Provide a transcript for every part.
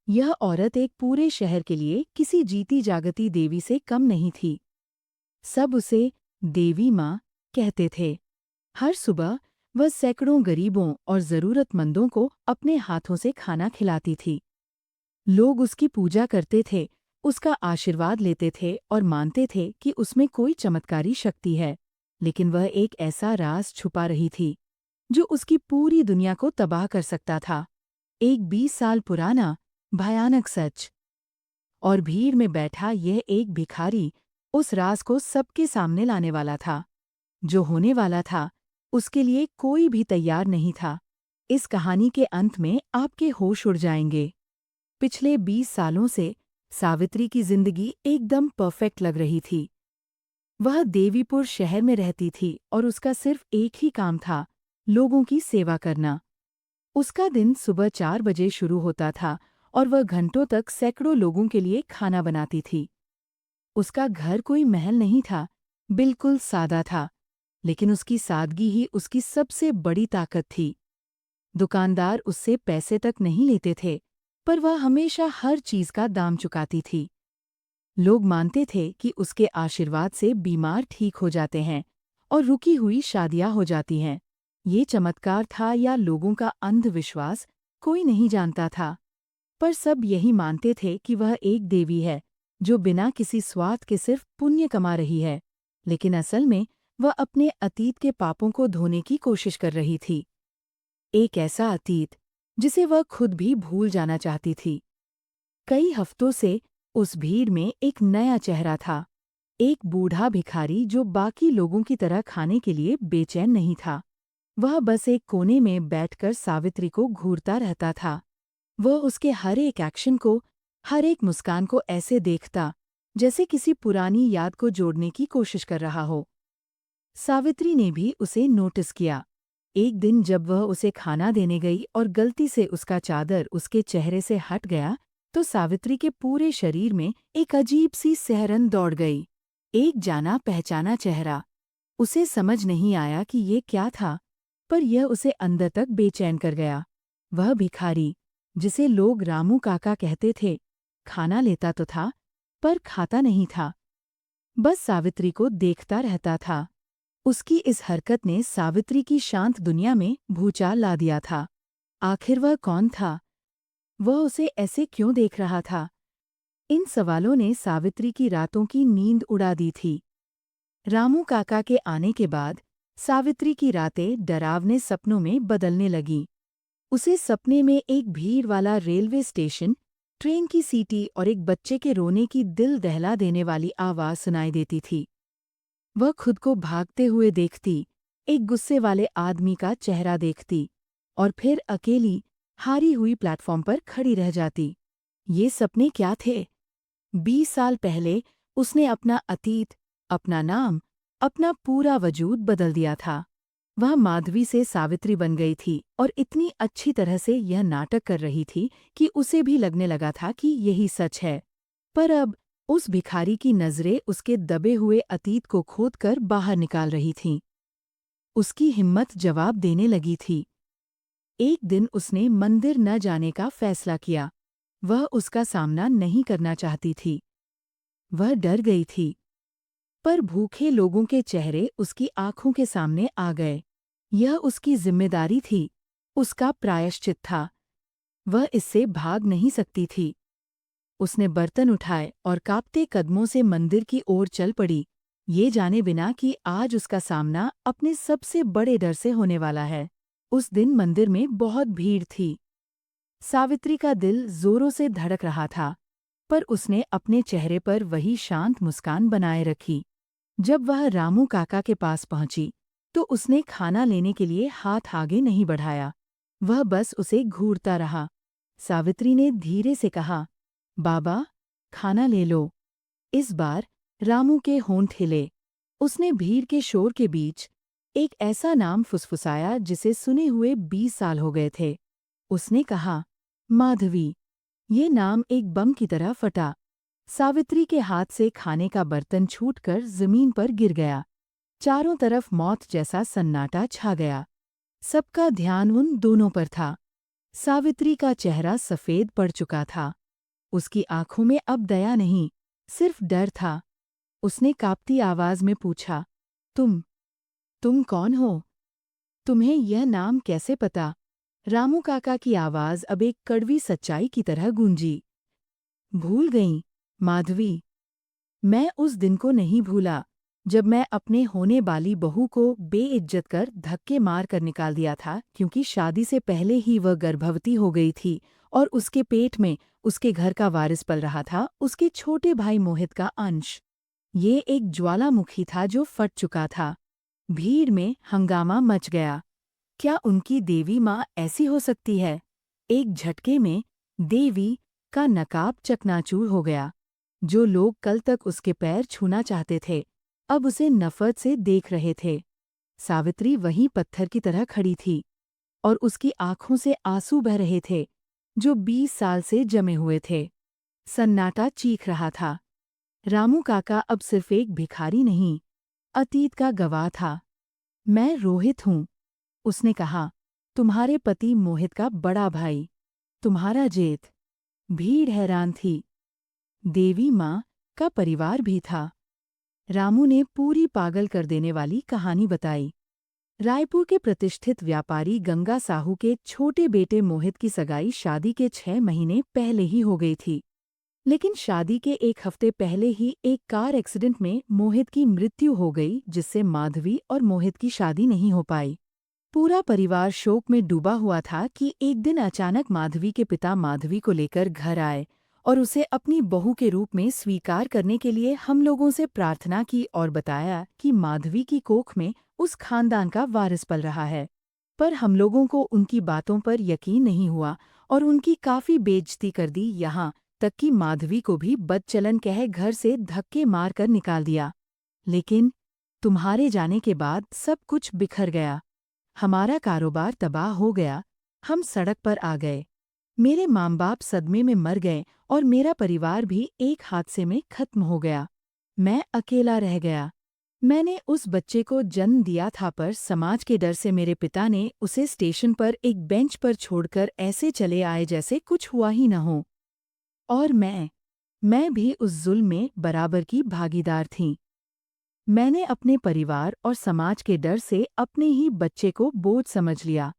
यह औरत एक पूरे शहर के लिए किसी जीती जागती देवी से कम नहीं थी। सब उसे देवी माँ कहते थे। हर सुबह वह सैकड़ों गरीबों और जरूरतमंदों को अपने हाथों से खाना खिलाती थी। लोग उसकी पूजा करते थे, उसका आशीर्वाद लेते थे और मानते थे कि उसमें कोई चमत्कारी शक्ति है। लेकिन वह एक ऐसा राज छुपा रही थी जो उसकी पूरी दुनिया को तबाह कर सकता था। एक 20 साल पुराना भयानक सच। और भीड़ में बैठा यह एक भिखारी उस राज को सबके सामने लाने वाला था। जो होने वाला था, उसके लिए कोई भी तैयार नहीं था। इस कहानी के अंत में आपके होश उड़ जाएंगे। पिछले 20 सालों से सावित्री की जिंदगी एकदम परफेक्ट लग रही थी। वह देवीपुर शहर में रहती थी और उसका सिर्फ एक ही काम था, लोगों की सेवा करना। उसका दिन सुबह 4 बजे शुरू होता था और वह घंटों तक सैकड़ों लोगों के लिए खाना बनाती थी। उसका घर कोई महल नहीं था, बिल्कुल सादा था, लेकिन उसकी सादगी ही उसकी सबसे बड़ी ताकत थी। दुकानदार उससे पैसे तक नहीं लेते थे, पर वह हमेशा हर चीज का दाम चुकाती थी। लोग मानते थे कि उसके आशीर्वाद से बीमार ठीक हो जाते हैं और रुकी हुई शादियां हो जाती हैं। ये चमत्कार था या लोगों का अंधविश्वास, कोई नहीं जानता था। पर सब यही मानते थे कि वह एक देवी है जो बिना किसी स्वार्थ के सिर्फ पुण्य कमा रही है। लेकिन असल में वह अपने अतीत के पापों को धोने की कोशिश कर रही थी। एक ऐसा अतीत जिसे वह खुद भी भूल जाना चाहती थी। कई हफ्तों से उस भीड़ में एक नया चेहरा था। एक बूढ़ा भिखारी जो बाकी लोगों की तरह खाने के लिए बेचैन नहीं था। वह बस एक कोने में बैठकर सावित्री को घूरता रहता था। वह उसके हर एक एक्शन को, हर एक मुस्कान को ऐसे देखता जैसे किसी पुरानी याद को जोड़ने की कोशिश कर रहा हो। सावित्री ने भी उसे नोटिस किया। एक दिन जब वह उसे खाना देने गई और गलती से उसका चादर उसके चेहरे से हट गया, तो सावित्री के पूरे शरीर में एक अजीब सी सिहरन दौड़ गई। एक जाना पहचाना चेहरा। उसे समझ नहीं आया कि ये क्या था, पर यह उसे अंदर तक बेचैन कर गया। वह भिखारी, जिसे लोग रामू काका कहते थे, खाना लेता तो था, पर खाता नहीं था। बस सावित्री को देखता रहता था। उसकी इस हरकत ने सावित्री की शांत दुनिया में भूचाल ला दिया था। आखिर वह कौन था? वह उसे ऐसे क्यों देख रहा था? इन सवालों ने सावित्री की रातों की नींद उड़ा दी थी। रामू काका के आने के बाद सावित्री की रातें डरावने सपनों में बदलने लगीं। उसे सपने में एक भीड़ वाला रेलवे स्टेशन, ट्रेन की सीटी और एक बच्चे के रोने की दिल दहला देने वाली आवाज़ सुनाई देती थी। वह खुद को भागते हुए देखती, एक गुस्से वाले आदमी का चेहरा देखती, और फिर अकेली, हारी हुई प्लेटफॉर्म पर खड़ी रह जाती। ये सपने क्या थे? 20 साल पहले उसने अपना अतीत, अपना नाम, अपना पूरा वजूद बदल दिया था। वह माधवी से सावित्री बन गई थी और इतनी अच्छी तरह से यह नाटक कर रही थी कि उसे भी लगने लगा था कि यही सच है। पर अब उस भिखारी की नज़रें उसके दबे हुए अतीत को खोदकर बाहर निकाल रही थीं। उसकी हिम्मत जवाब देने लगी थी। एक दिन उसने मंदिर न जाने का फैसला किया। वह उसका सामना नहीं करना चाहती थी। वह डर गई थी। पर भूखे लोगों के चेहरे उसकी आंखों के सामने आ गए। यह उसकी जिम्मेदारी थी, उसका प्रायश्चित था। वह इससे भाग नहीं सकती थी। उसने बर्तन उठाए और कांपते कदमों से मंदिर की ओर चल पड़ी, ये जाने बिना कि आज उसका सामना अपने सबसे बड़े डर से होने वाला है। उस दिन मंदिर में बहुत भीड़ थी। सावित्री का दिल जोरों से धड़क रहा था, पर उसने अपने चेहरे पर वही शांत मुस्कान बनाए रखी। जब वह रामू काका के पास पहुंची, तो उसने खाना लेने के लिए हाथ आगे नहीं बढ़ाया। वह बस उसे घूरता रहा। सावित्री ने धीरे से कहा, बाबा, खाना ले लो। इस बार रामू के होंठ हिले। उसने भीड़ के शोर के बीच एक ऐसा नाम फुसफुसाया जिसे सुने हुए 20 साल हो गए थे। उसने कहा, माधवी। ये नाम एक बम की तरह फटा। सावित्री के हाथ से खाने का बर्तन छूटकर जमीन पर गिर गया। चारों तरफ मौत जैसा सन्नाटा छा गया। सबका ध्यान उन दोनों पर था। सावित्री का चेहरा सफ़ेद पड़ चुका था। उसकी आंखों में अब दया नहीं, सिर्फ डर था। उसने कांपती आवाज में पूछा, तुम कौन हो? तुम्हें यह नाम कैसे पता? रामू काका की आवाज अब एक कड़वी सच्चाई की तरह गूंजी। भूल गईं, माधवी। मैं उस दिन को नहीं भूला, जब मैं अपने होने वाली बहू को बेइज्जत कर धक्के मार कर निकाल दिया था, क्योंकि शादी से पहले ही वह गर्भवती हो गई थी और उसके पेट में उसके घर का वारिस पल रहा था, उसके छोटे भाई मोहित का अंश। ये एक ज्वालामुखी था जो फट चुका था। भीड़ में हंगामा मच गया। क्या उनकी देवी माँ ऐसी हो सकती है? एक झटके में देवी का नकाब चकनाचूर हो गया। जो लोग कल तक उसके पैर छूना चाहते थे, अब उसे नफरत से देख रहे थे। सावित्री वहीं पत्थर की तरह खड़ी थी और उसकी आंखों से आंसू बह रहे थे, जो 20 साल से जमे हुए थे। सन्नाटा चीख रहा था। रामू काका अब सिर्फ एक भिखारी नहीं, अतीत का गवाह था। मैं रोहित हूँ, उसने कहा, तुम्हारे पति मोहित का बड़ा भाई, तुम्हारा जेठ। भीड़ हैरान थी। देवी माँ का परिवार भी था। रामू ने पूरी पागल कर देने वाली कहानी बताई। रायपुर के प्रतिष्ठित व्यापारी गंगा साहू के छोटे बेटे मोहित की सगाई शादी के 6 महीने पहले ही हो गई थी। लेकिन शादी के एक हफ्ते पहले ही एक कार एक्सीडेंट में मोहित की मृत्यु हो गई, जिससे माधवी और मोहित की शादी नहीं हो पाई। पूरा परिवार शोक में डूबा हुआ था कि एक दिन अचानक माधवी के पिता माधवी को लेकर घर आए और उसे अपनी बहू के रूप में स्वीकार करने के लिए हम लोगों से प्रार्थना की और बताया कि माधवी की कोख में उस खानदान का वारिस पल रहा है। पर हम लोगों को उनकी बातों पर यकीन नहीं हुआ और उनकी काफी बेइज्जती कर दी, यहाँ तक कि माधवी को भी बदचलन कह घर से धक्के मार कर निकाल दिया। लेकिन तुम्हारे जाने के बाद सब कुछ बिखर गया। हमारा कारोबार तबाह हो गया। हम सड़क पर आ गए। मेरे माँ बाप सदमे में मर गए और मेरा परिवार भी एक हादसे में खत्म हो गया। मैं अकेला रह गया। मैंने उस बच्चे को जन्म दिया था, पर समाज के डर से मेरे पिता ने उसे स्टेशन पर एक बेंच पर छोड़कर ऐसे चले आए जैसे कुछ हुआ ही न हो। और मैं भी उस जुल्म में बराबर की भागीदार थी। मैंने अपने परिवार और समाज के डर से अपने ही बच्चे को बोझ समझ लिया।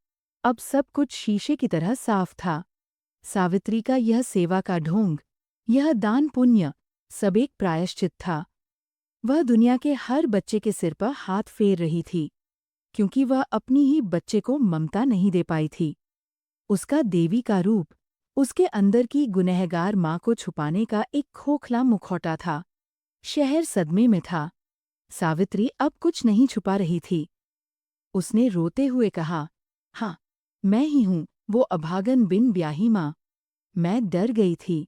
अब सब कुछ शीशे की तरह साफ था। सावित्री का यह सेवा का ढोंग, यह दान पुण्य, सब एक प्रायश्चित था। वह दुनिया के हर बच्चे के सिर पर हाथ फेर रही थी, क्योंकि वह अपनी ही बच्चे को ममता नहीं दे पाई थी। उसका देवी का रूप, उसके अंदर की गुनहगार माँ को छुपाने का एक खोखला मुखौटा था। शहर सदमे में था। सावित्री अब कुछ नहीं छुपा रही थी। उसने रोते हुए कहा, हाँ, मैं ही हूँ, वो अभागन बिन ब्याही माँ। मैं डर गई थी।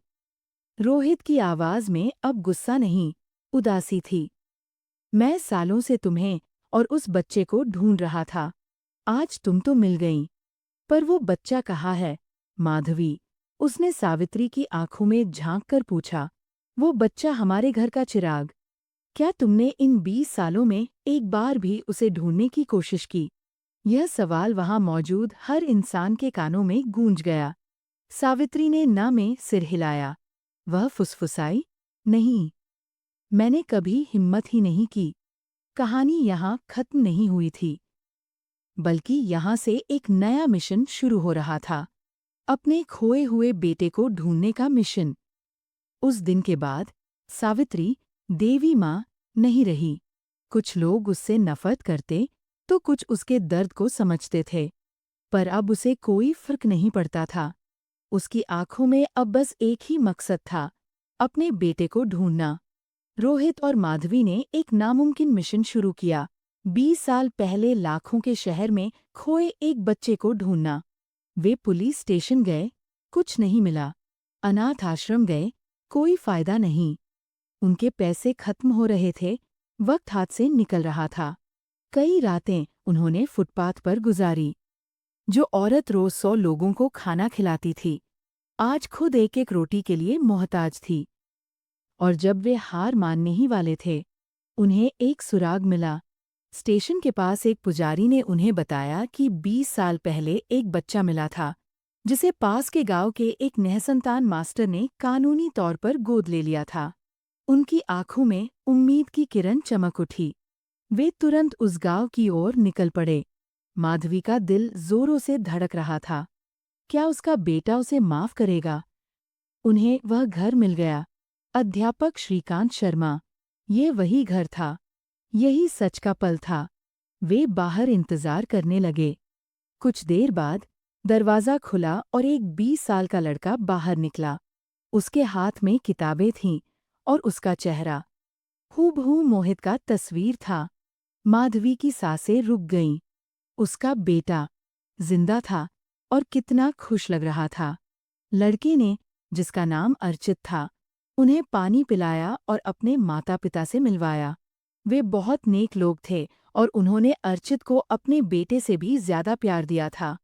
रोहित की आवाज में अब गुस्सा नहीं, उदासी थी। मैं सालों से तुम्हें और उस बच्चे को ढूंढ रहा था। आज तुम तो मिल गईं। पर वो बच्चा कहाँ है, माधवी? उसने सावित्री की आंखों में झांक कर पूछा। वो बच्चा हमारे घर का चिराग। क्या तुमने इन 20 सालों में एक बार भी उसे ढूंढने की कोशिश की? यह सवाल वहां मौजूद हर इंसान के कानों में गूंज गया। सावित्री ने ना में सिर हिलाया। वह फुसफुसाई, नहीं, मैंने कभी हिम्मत ही नहीं की। कहानी यहाँ खत्म नहीं हुई थी, बल्कि यहाँ से एक नया मिशन शुरू हो रहा था। अपने खोए हुए बेटे को ढूंढने का मिशन। उस दिन के बाद सावित्री देवी माँ नहीं रही। कुछ लोग उससे नफरत करते तो कुछ उसके दर्द को समझते थे, पर अब उसे कोई फर्क नहीं पड़ता था। उसकी आंखों में अब बस एक ही मकसद था, अपने बेटे को ढूंढना। रोहित और माधवी ने एक नामुमकिन मिशन शुरू किया। 20 साल पहले लाखों के शहर में खोए एक बच्चे को ढूंढना। वे पुलिस स्टेशन गए, कुछ नहीं मिला। अनाथ आश्रम गए, कोई फायदा नहीं। उनके पैसे खत्म हो रहे थे, वक्त हाथ से निकल रहा था। कई रातें उन्होंने फुटपाथ पर गुजारी। जो औरत रोज 100 लोगों को खाना खिलाती थी, आज खुद एक एक रोटी के लिए मोहताज थी। और जब वे हार मानने ही वाले थे, उन्हें एक सुराग मिला। स्टेशन के पास एक पुजारी ने उन्हें बताया कि 20 साल पहले एक बच्चा मिला था, जिसे पास के गांव के एक निःसंतान मास्टर ने कानूनी तौर पर गोद ले लिया था। उनकी आंखों में उम्मीद की किरण चमक उठी। वे तुरंत उस गांव की ओर निकल पड़े। माधवी का दिल जोरों से धड़क रहा था। क्या उसका बेटा उसे माफ करेगा? उन्हें वह घर मिल गया। अध्यापक श्रीकांत शर्मा। ये वही घर था। यही सच का पल था। वे बाहर इंतजार करने लगे। कुछ देर बाद दरवाज़ा खुला और एक 20 साल का लड़का बाहर निकला। उसके हाथ में किताबें थीं और उसका चेहरा हूबहू मोहित का तस्वीर था। माधवी की सांसें रुक गईं। उसका बेटा जिंदा था और कितना खुश लग रहा था। लड़के ने, जिसका नाम अर्चित था, उन्हें पानी पिलाया और अपने माता-पिता से मिलवाया। वे बहुत नेक लोग थे और उन्होंने अर्चित को अपने बेटे से भी ज्यादा प्यार दिया था।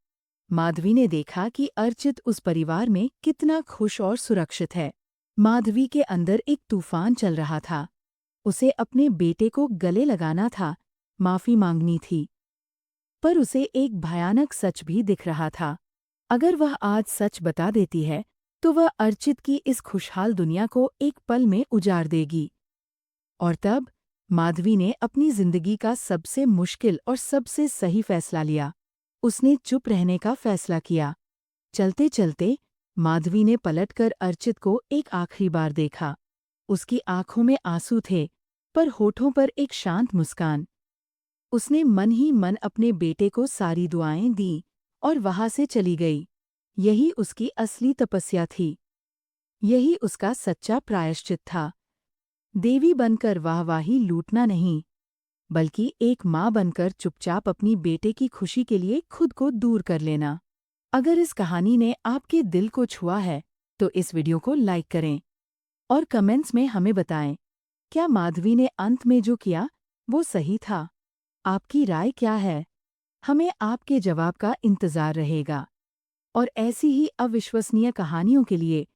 माधवी ने देखा कि अर्चित उस परिवार में कितना खुश और सुरक्षित है। माधवी के अंदर एक तूफान चल रहा था। उसे अपने बेटे को गले लगाना था, माफी मांगनी थी। पर उसे एक भयानक सच भी दिख रहा था। अगर वह आज सच बता देती है, तो वह अर्चित की इस खुशहाल दुनिया को एक पल में उजाड़ देगी। और तब माधवी ने अपनी जिंदगी का सबसे मुश्किल और सबसे सही फैसला लिया। उसने चुप रहने का फैसला किया। चलते चलते माधवी ने पलटकर अर्चित को एक आखिरी बार देखा। उसकी आंखों में आंसू थे, पर होठों पर एक शांत मुस्कान। उसने मन ही मन अपने बेटे को सारी दुआएं दी और वहां से चली गई। यही उसकी असली तपस्या थी। यही उसका सच्चा प्रायश्चित था। देवी बनकर वाहवाही लूटना नहीं, बल्कि एक माँ बनकर चुपचाप अपनी बेटे की खुशी के लिए खुद को दूर कर लेना। अगर इस कहानी ने आपके दिल को छुआ है, तो इस वीडियो को लाइक करें और कमेंट्स में हमें बताएं, क्या माधवी ने अंत में जो किया वो सही था? आपकी राय क्या है? हमें आपके जवाब का इंतजार रहेगा। और ऐसी ही अविश्वसनीय कहानियों के लिए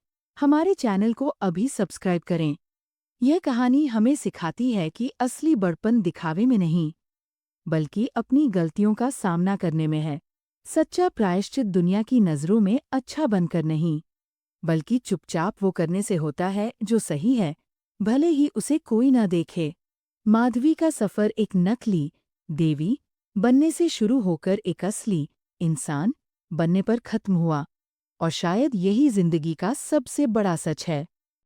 हमारे चैनल को अभी सब्सक्राइब करें। यह कहानी हमें सिखाती है कि असली बड़पन दिखावे में नहीं, बल्कि अपनी गलतियों का सामना करने में है। सच्चा प्रायश्चित दुनिया की नज़रों में अच्छा बनकर नहीं, बल्कि चुपचाप वो करने से होता है जो सही है, भले ही उसे कोई न देखे। माधवी का सफ़र एक नकली देवी बनने से शुरू होकर एक असली इंसान बनने पर खत्म हुआ, और शायद यही जिंदगी का सबसे बड़ा सच है।